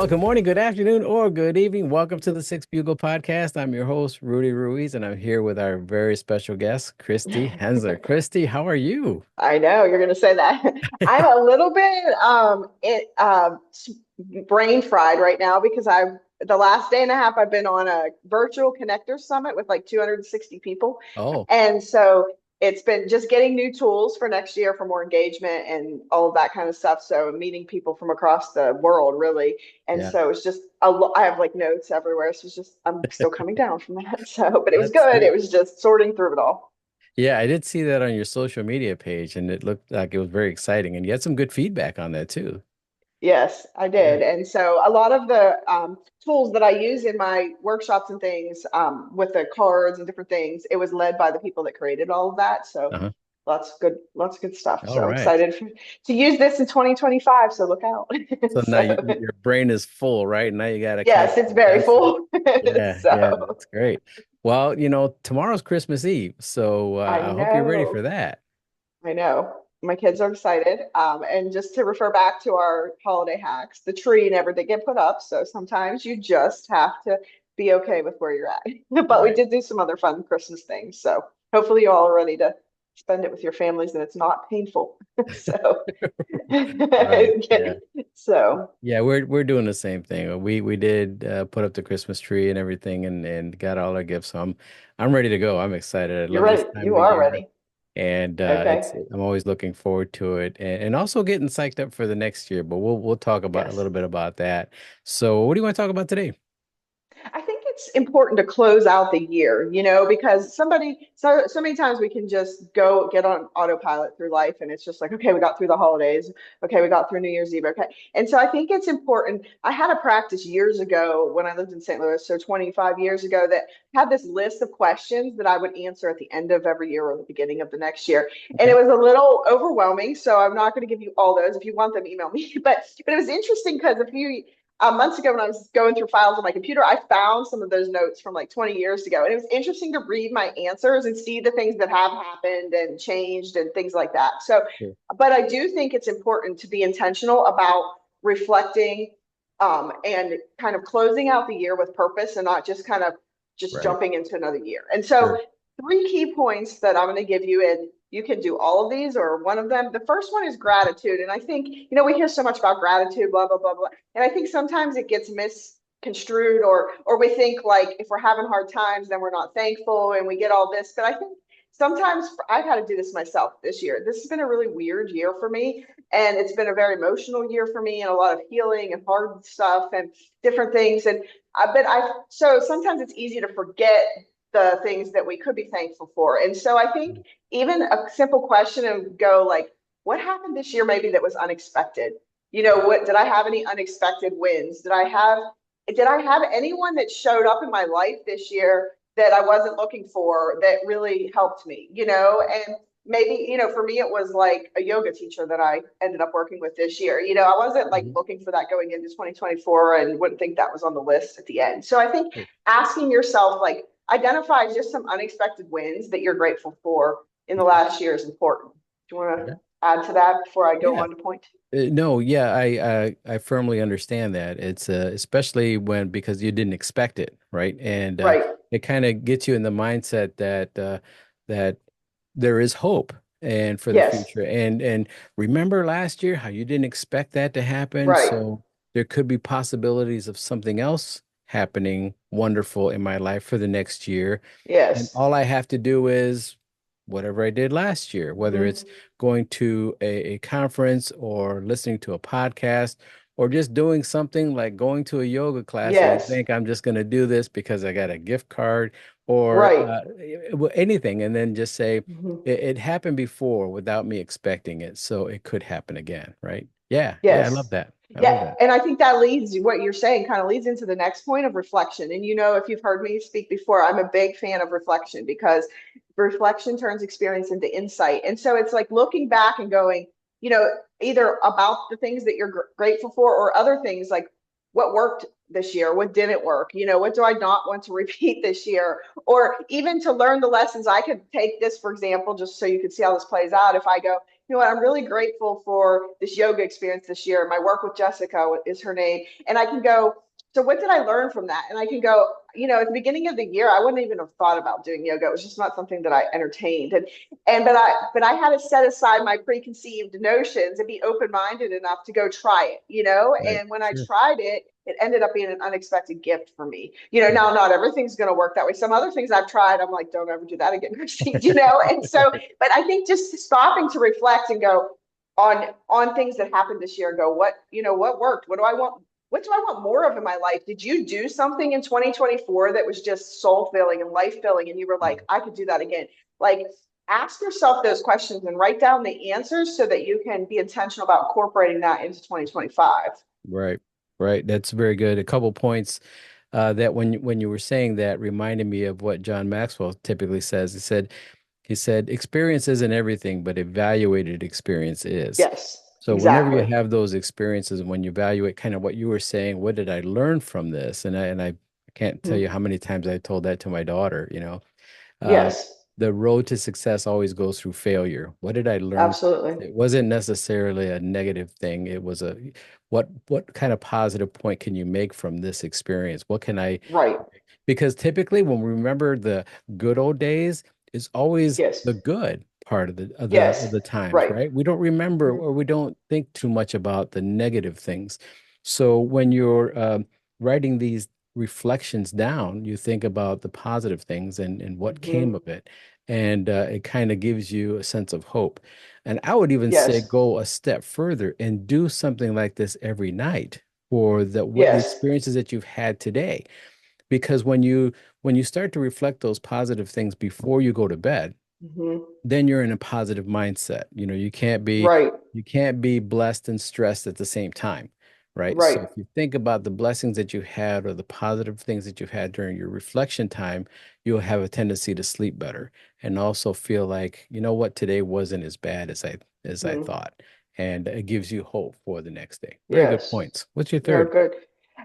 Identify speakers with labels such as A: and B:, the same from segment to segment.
A: Well, good morning, good afternoon, or good evening. Welcome to the Six Bugle Podcast. I'm your host, Rudy Ruiz, and I'm here with our very special guest, Christy Hensler. Christy, how are you?
B: I know you're going to say that. I'm a little bit brain fried right now because I've the last day and a half I've been on a virtual connector summit with like 260 people.
A: Oh,
B: And so it's been just getting new tools for next year for more engagement and all of that kind of stuff. So meeting people from across the world really. And
A: yeah,
B: so it's just I have like notes everywhere. So it's just I'm still coming down from that. So, but it was
A: that's
B: good. It
A: great.
B: was just sorting through it all.
A: Yeah, I did see that on your social media page, and it looked like it was very exciting, and you had some good feedback on that too.
B: Yes, I
A: Yeah.
B: did. And so a lot of the tools that I use in my workshops and things with the cards and different things, it was led by the people that created all of that. So
A: Uh-huh.
B: lots of good stuff.
A: All
B: So I'm
A: right.
B: excited to use this in 2025. So look out.
A: So now
B: So
A: your brain is full, right? Now you got to catch
B: yes, it's
A: up.
B: very
A: That's
B: full.
A: yeah,
B: So
A: that's great. Well, tomorrow's Christmas Eve, so
B: I
A: I hope you're ready
B: know,
A: for that.
B: I know. My kids are excited. And just to refer back to our holiday hacks, the tree never did get put up. So sometimes you just have to be okay with where you're at. But we
A: Right.
B: did do some other fun Christmas things. So hopefully you all are ready to spend it with your families and it's not painful. So,
A: Right. Yeah.
B: so
A: Yeah, we're doing the same thing. We did put up the Christmas tree and everything and got all our gifts. So I'm ready to go. I'm excited. I
B: you're
A: love this
B: ready.
A: time of
B: You
A: the
B: are
A: year.
B: ready.
A: And
B: Okay.
A: it's I'm always looking forward to it and also getting psyched up for the next year, but we'll talk about a
B: Yes.
A: little bit about that. So what do you want to talk about today?
B: I think it's important to close out the year, because so many times we can just go get on autopilot through life and it's just like, okay, we got through the holidays. Okay, we got through New Year's Eve. Okay. And so I think it's important. I had a practice years ago when I lived in St. Louis, so 25 years ago, that had this list of questions that I would answer at the end of every year or the beginning of the next year. And it
A: Okay.
B: was a little overwhelming. So I'm not going to give you all those. If you want them, email me. But it was interesting because a few months ago when I was going through files on my computer, I found some of those notes from like 20 years ago. And it was interesting to read my answers and see the things that have happened and changed and things like that. So,
A: Sure.
B: but I do think it's important to be intentional about reflecting and kind of closing out the year with purpose and not just kind of just
A: Right.
B: jumping into another year. And so,
A: Sure.
B: three key points that I'm going to give you, and you can do all of these or one of them. The first one is gratitude. And I think, we hear so much about gratitude, blah, blah, blah, blah. And I think sometimes it gets misconstrued or we think like if we're having hard times, then we're not thankful and we get all this. But I think sometimes I've had to do this myself this year. This has been a really weird year for me. And it's been a very emotional year for me and a lot of healing and hard stuff and different things. And so sometimes it's easy to forget the things that we could be thankful for. And so I think even a simple question and go like, what happened this year maybe that was unexpected? What did I have any unexpected wins? Did I have anyone that showed up in my life this year that I wasn't looking for that really helped me, and maybe, for me, it was like a yoga teacher that I ended up working with this year. I wasn't like
A: Mhm.
B: looking for that going into 2024 and wouldn't think that was on the list at the end. So I think
A: Sure.
B: asking yourself, like, identify just some unexpected wins that you're grateful for in the
A: Okay.
B: last year is important. Do you want to
A: Yeah.
B: add to that before I go
A: Yeah.
B: on to point?
A: No, yeah, I firmly understand that. It's especially when because you didn't expect it, right? And
B: Right.
A: it kind of gets you in the mindset that there is hope and for the
B: Yes.
A: future. And remember last year how you didn't expect that to happen,
B: Right.
A: so there could be possibilities of something else happening wonderful in my life for the next year. And
B: Yes.
A: all I have to do is whatever I did last year, whether it's
B: Mhm.
A: going to a conference or listening to a podcast or just doing something like going to a yoga class and you
B: Yes.
A: think I'm just going to do this because I got a gift card or
B: Right.
A: anything, and then just say
B: Mhm.
A: it happened before without me expecting it, so it could happen again, right? Yeah, yeah, I love
B: Yes.
A: that. I love
B: Yeah.
A: that.
B: And I think that leads, what you're saying kind of leads into the next point of reflection. And if you've heard me speak before, I'm a big fan of reflection because reflection turns experience into insight. And so it's like looking back and going, either about the things that you're grateful for or other things like what worked this year, what didn't work, what do I not want to repeat this year? Or even to learn the lessons. I could take this, for example, just so you could see how this plays out. If I go, you know what, I'm really grateful for this yoga experience this year. My work with Jessica is her name. And I can go, so what did I learn from that? And I can go, at the beginning of the year, I wouldn't even have thought about doing yoga. It was just not something that I entertained. But I had to set aside my preconceived notions and be open-minded enough to go try it,
A: Right.
B: and when I
A: Sure.
B: tried it, it ended up being an unexpected gift for me. Now
A: Right.
B: not everything's going to work that way. Some other things I've tried, I'm like, don't ever do that again, Christine, And so, but I think just stopping to reflect and go on things that happened this year, go, what worked? What do I want? What do I want more of in my life? Did you do something in 2024 that was just soul filling and life filling? And you were like, I could do that again. Like, ask yourself those questions and write down the answers so that you can be intentional about incorporating that into 2025.
A: Right. Right. That's very good. A couple points that when you were saying that reminded me of what John Maxwell typically says. He said experience isn't everything, but evaluated experience is.
B: Yes,
A: So whenever you
B: exactly.
A: have those experiences, when you evaluate kind of what you were saying, what did I learn from this? And I can't tell you
B: Mhm.
A: how many times I told that to my daughter, Uh,
B: Yes,
A: the road to success always goes through failure. What did I learn from
B: absolutely.
A: this? It wasn't necessarily a negative thing. It was a what kind of positive point can you make from this experience? What can I
B: Right.
A: because typically when we remember the good old days, it's always
B: Yes.
A: the good part of
B: Yes.
A: the times,
B: Right.
A: right? We don't remember
B: Mhm.
A: or we don't think too much about the negative things. So when you're writing these reflections down, you think about the positive things and what came
B: Mhm.
A: of it. And it kind of gives you a sense of hope. And I would even say
B: Yes.
A: go a step further and do something like this every night for the
B: Yes.
A: experiences that you've had today because when you start to reflect those positive things before you go to bed,
B: Mhm.
A: then you're in a positive mindset.
B: Right.
A: You can't be blessed and stressed at the same time, right? So
B: Right.
A: if you think about the blessings that you had or the positive things that you've had during your reflection time, you'll have a tendency to sleep better and also feel like, you know what, today wasn't as bad as I
B: Mhm.
A: thought. And it gives you hope for the next day. Very good
B: Yes.
A: points. What's your
B: No,
A: third?
B: good.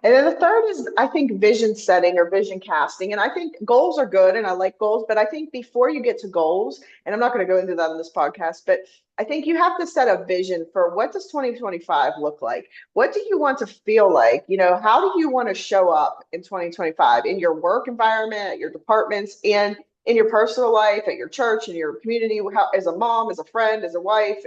B: And then the third is, I think, vision setting or vision casting. And I think goals are good and I like goals, but I think before you get to goals, and I'm not going to go into that on this podcast, but I think you have to set a vision for what does 2025 look like? What do you want to feel like? How do you want to show up in 2025 in your work environment, at your departments, and in your personal life, at your church, in your community, as a mom, as a friend, as a wife,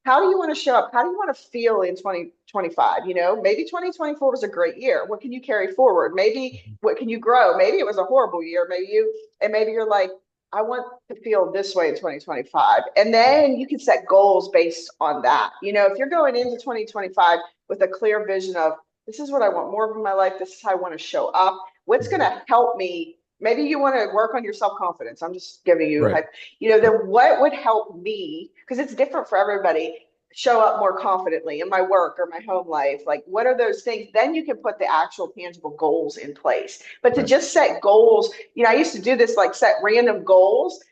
B: how do you want to show up? How do you want to feel in 2025? Maybe 2024 was a great year. What can you carry forward? Maybe what can you grow? Maybe it was a horrible year. Maybe you're like, I want to feel this way in 2025. And then you can set goals based on that. If you're going into 2025 with a clear vision of this is what I want more of in my life, this is how I want to show up, what's going
A: Mhm.
B: to help me? Maybe you want to work on your self confidence. I'm just giving you
A: Right.
B: then what would help me, because it's different for everybody, show up more confidently in my work or my home life? Like, what are those things? Then you can put the actual tangible goals in place. But to
A: Right.
B: just set goals, I used to do this, like set random goals.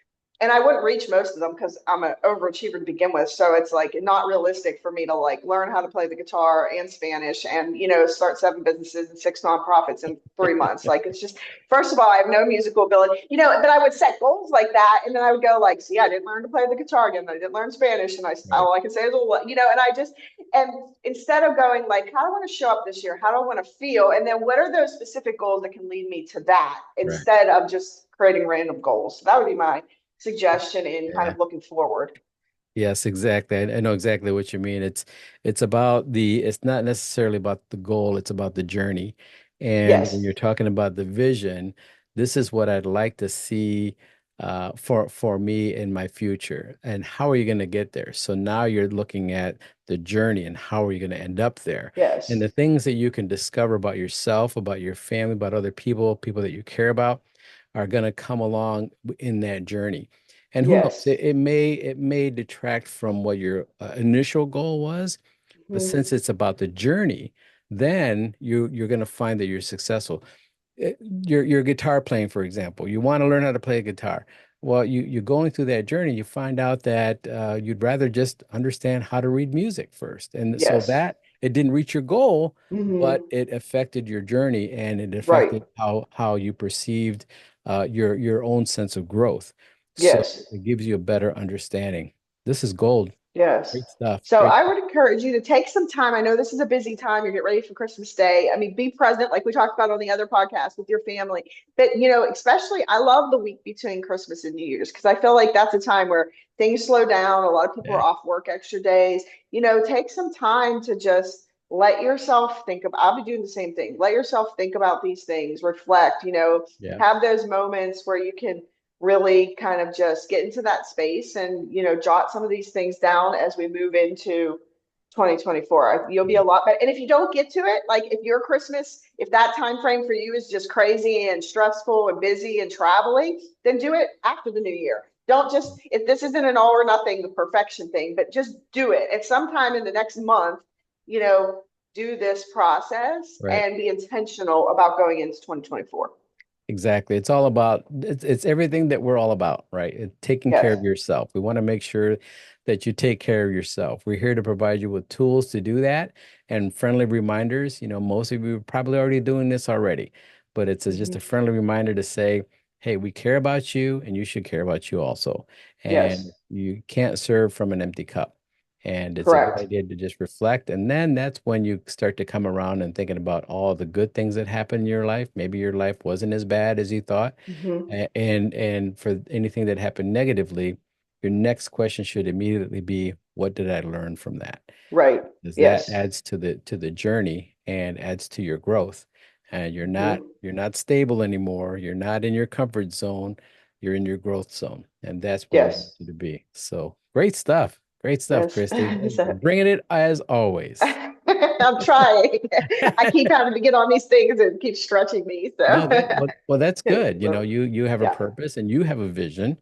B: And I wouldn't reach most of them because I'm an overachiever to begin with. So it's like not realistic for me to like learn how to play the guitar and Spanish and, start 7 businesses and 6 nonprofits in 3 months. Like it's just, first of all, I have no musical ability, but I would set goals like that. And then I would go like, see, I didn't learn to play the guitar again. I didn't learn Spanish. And
A: Right.
B: all I can say is, and instead of going like, how do I want to show up this year? How do I want to feel? And then what are those specific goals that can lead me to that
A: Right.
B: instead of just creating random goals? So that would be my suggestion in kind
A: Yeah.
B: of looking forward.
A: Yes, exactly. I know exactly what you mean. It's not necessarily about the goal, it's about the journey. And when
B: Yes.
A: you're talking about the vision, this is what I'd like to see for me in my future. And how are you going to get there? So now you're looking at the journey and how are you going to end up there? And
B: Yes.
A: the things that you can discover about yourself, about your family, about other people, people that you care about, are going to come along in that journey. And who knows?
B: Yes.
A: It may detract from what your initial goal was, but
B: Mhm.
A: since it's about the journey, then you're going to find that you're successful. Your guitar playing, for example, you want to learn how to play a guitar. Well, you're going through that journey, you find out that you'd rather just understand how to read music first, and so
B: Yes.
A: that it didn't reach your goal, but
B: Hmm.
A: it affected your journey and it
B: Right.
A: affected how you perceived your own sense of growth. So
B: Yes.
A: it gives you a better understanding. This is gold.
B: Yes.
A: Great stuff.
B: So
A: Great.
B: I would encourage you to take some time. I know this is a busy time. You get ready for Christmas Day. I mean, be present, like we talked about on the other podcast with your family. But, especially I love the week between Christmas and New Year's because I feel like that's a time where things slow down. A lot of people are
A: Yeah.
B: off work extra days. Take some time to just let yourself think about, I'll be doing the same thing. Let yourself think about these things, reflect,
A: Yeah.
B: have those moments where you can really kind of just get into that space and jot some of these things down as we move into 2024. You'll be
A: Yeah.
B: a lot better. And if you don't get to it, like if your Christmas, if that time frame for you is just crazy and stressful and busy and traveling, then do it after the new year. Don't just, if this isn't an all or nothing the perfection thing, but just do it at some time in the next month. you know do this process
A: Right.
B: and be intentional about going into 2024.
A: Exactly. It's all about it's everything that we're all about, right? Taking care
B: Yes.
A: of yourself. We want to make sure that you take care of yourself. We're here to provide you with tools to do that and friendly reminders. Most of you are probably already doing this already, but it's just a
B: Mhm.
A: friendly reminder to say, hey, we care about you and you should care about you also. And
B: Yes.
A: you can't serve from an empty cup. And it's a good
B: Correct.
A: idea to just reflect. And then that's when you start to come around and thinking about all the good things that happened in your life. Maybe your life wasn't as bad as you thought.
B: Hmm.
A: And for anything that happened negatively, your next question should immediately be, what did I learn from that?
B: Right.
A: Because that
B: Yes.
A: adds to the journey and adds to your growth. And
B: Hmm.
A: you're not stable anymore. You're not in your comfort zone. You're in your growth zone. And that's where we want
B: Yes.
A: you to be. So great stuff. Great stuff,
B: Yes.
A: Christy.
B: So,
A: Bringing it as always.
B: I'm trying. I keep having to get on these things and keep stretching me.
A: No,
B: So,
A: well, that's good.
B: so
A: You have a
B: yeah.
A: purpose and you have a vision,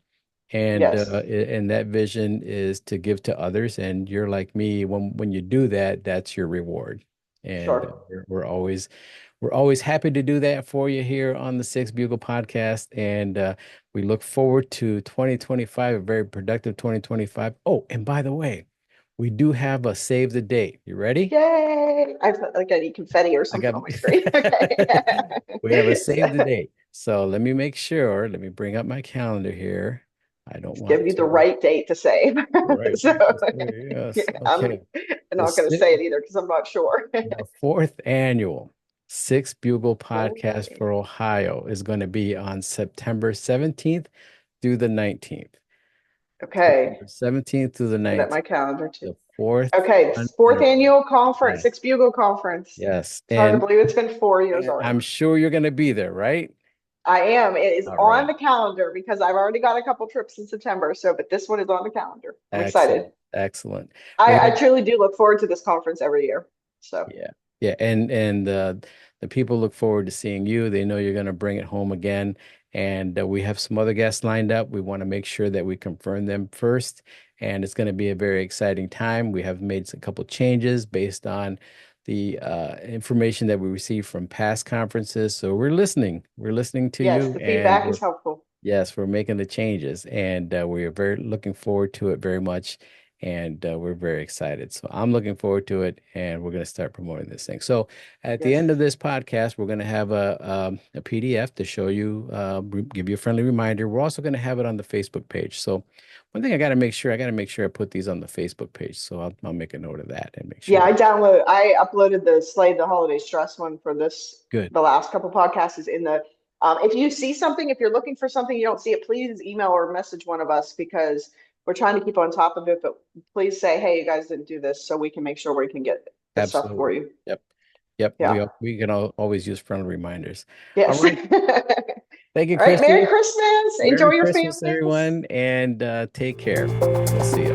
A: and
B: Yes.
A: and that vision is to give to others. And you're like me, when you do that, that's your reward. And
B: Sure.
A: we're always happy to do that for you here on the Six Bugle Podcast. And we look forward to 2025, a very productive 2025. Oh, and by the way, we do have a save the date. You ready?
B: Yay. I felt like I need confetti or
A: I
B: something
A: got
B: on my screen. Okay.
A: we have a save the
B: So,
A: date. So let me make sure. Let me bring up my calendar here. I don't
B: give
A: want
B: me the
A: to
B: right date to save.
A: the right
B: So
A: date to say
B: yeah,
A: yes.
B: I'm
A: Okay.
B: not going to
A: The
B: say it either because I'm not sure.
A: the fourth annual Six Bugle Podcast
B: Okay.
A: for Ohio is going to be on September 17th through the 19th.
B: Okay.
A: September 17th through the
B: Put that in my
A: 19th.
B: calendar too.
A: The fourth
B: Okay, fourth
A: annual.
B: annual conference,
A: Yes.
B: Six Bugle Conference.
A: Yes.
B: It's hard to believe it's been 4 years
A: And I'm
B: already.
A: sure you're going to be there, right?
B: I am. It is
A: All
B: on
A: right.
B: the calendar because I've already got a couple trips in September. So, but this one is on the calendar. I'm excited.
A: Excellent. Excellent.
B: I,
A: Well,
B: I truly do look forward to this conference every year. So,
A: yeah. Yeah. And the people look forward to seeing you. They know you're going to bring it home again. And we have some other guests lined up. We want to make sure that we confirm them first. And it's going to be a very exciting time. We have made a couple changes based on the information that we received from past conferences. So we're listening. We're listening to
B: yes,
A: you,
B: the
A: and
B: feedback is helpful.
A: yes, we're making the changes, and we are very looking forward to it very much, and we're very excited. So I'm looking forward to it, and we're going to start promoting this thing. So at the
B: Yes.
A: end of this podcast, we're going to have a PDF to show you, give you a friendly reminder. We're also going to have it on the Facebook page. So one thing I got to make sure I put these on the Facebook page. So I'll make a note of that and make sure
B: Yeah,
A: that
B: I uploaded the Slay the Holiday Stress one for this,
A: good.
B: the last couple podcasts is in the, if you see something, if you're looking for something, you don't see it, please email or message one of us because we're trying to keep on top of it, but please say, hey, you guys didn't do this so we can make sure we can get the stuff for
A: Absolutely.
B: you.
A: Yep. Yep.
B: Yeah.
A: We can always use friendly reminders. All
B: Yes.
A: right. Thank you,
B: All right. Merry
A: Christy.
B: Christmas. Enjoy
A: Merry
B: your
A: Christmas,
B: families.
A: everyone, and take care. We'll see you.